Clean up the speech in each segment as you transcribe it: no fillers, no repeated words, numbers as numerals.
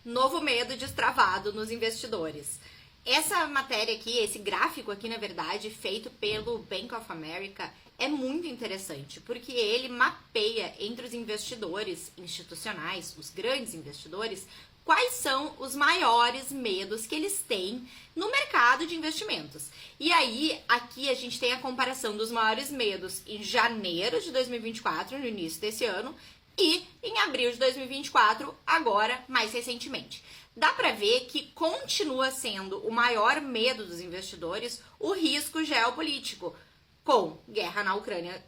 Novo medo destravado nos investidores. Essa matéria aqui, esse gráfico aqui, na verdade, feito pelo Bank of America, é muito interessante, porque ele mapeia entre os investidores institucionais, os grandes investidores, quais são os maiores medos que eles têm no mercado de investimentos. E aí, aqui a gente tem a comparação dos maiores medos em janeiro de 2024, no início desse ano, e em abril de 2024, agora, mais recentemente. Dá para ver que continua sendo o maior medo dos investidores o risco geopolítico. Com guerra na Ucrânia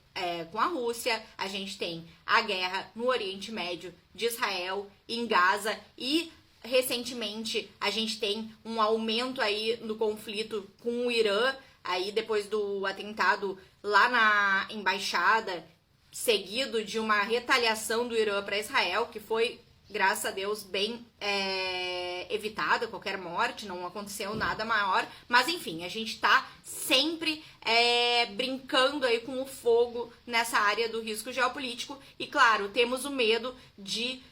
com a Rússia, a gente tem a guerra no Oriente Médio de Israel, em Gaza, e recentemente a gente tem um aumento aí no conflito com o Irã, aí depois do atentado lá na embaixada, seguido de uma retaliação do Irã para Israel, que foi, graças a Deus, bem evitada, qualquer morte, não aconteceu nada maior, mas enfim, a gente tá sempre brincando aí com o fogo nessa área do risco geopolítico, e claro, temos o medo de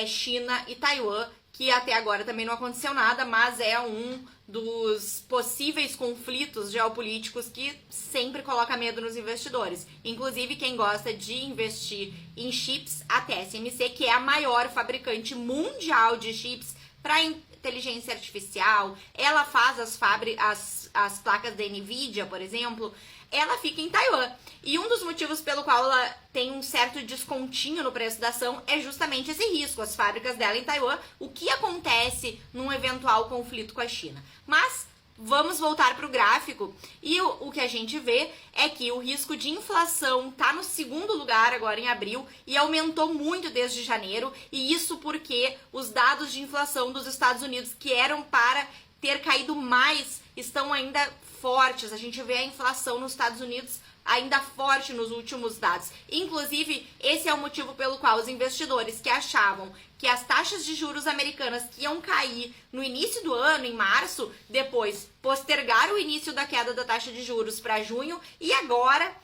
China e Taiwan, que até agora também não aconteceu nada, mas é um dos possíveis conflitos geopolíticos que sempre coloca medo nos investidores. Inclusive, quem gosta de investir em chips, a TSMC, que é a maior fabricante mundial de chips para inteligência artificial, ela faz as placas da NVIDIA, por exemplo, ela fica em Taiwan. E um dos motivos pelo qual ela tem um certo descontinho no preço da ação é justamente esse risco, as fábricas dela em Taiwan, o que acontece num eventual conflito com a China. Mas vamos voltar para o gráfico, e o que a gente vê é que o risco de inflação está no segundo lugar agora em abril e aumentou muito desde janeiro, e isso porque os dados de inflação dos Estados Unidos, que eram para ter caído mais, estão ainda fortes. A gente vê a inflação nos Estados Unidos ainda forte nos últimos dados. Inclusive, esse é o motivo pelo qual os investidores que achavam que as taxas de juros americanas que iam cair no início do ano, em março, depois postergaram o início da queda da taxa de juros para junho, e agora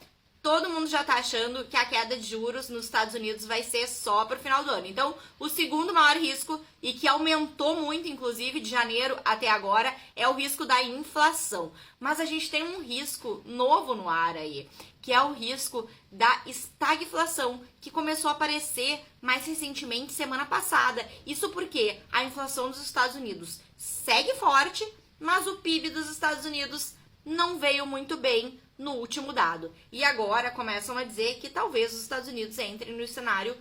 todo mundo já está achando que a queda de juros nos Estados Unidos vai ser só para o final do ano. Então, o segundo maior risco, e que aumentou muito, inclusive, de janeiro até agora, é o risco da inflação. Mas a gente tem um risco novo no ar aí, que é o risco da estagflação, que começou a aparecer mais recentemente, semana passada. Isso porque a inflação dos Estados Unidos segue forte, mas o PIB dos Estados Unidos não veio muito bem no último dado. E agora começam a dizer que talvez os Estados Unidos entrem no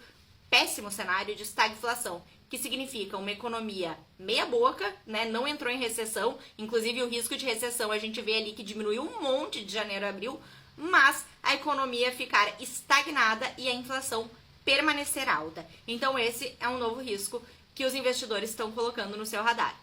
péssimo cenário de estagflação, que significa uma economia meia boca, né? Não entrou em recessão, inclusive o risco de recessão a gente vê ali que diminuiu um monte de janeiro a abril, mas a economia ficar estagnada e a inflação permanecer alta. Então esse é um novo risco que os investidores estão colocando no seu radar.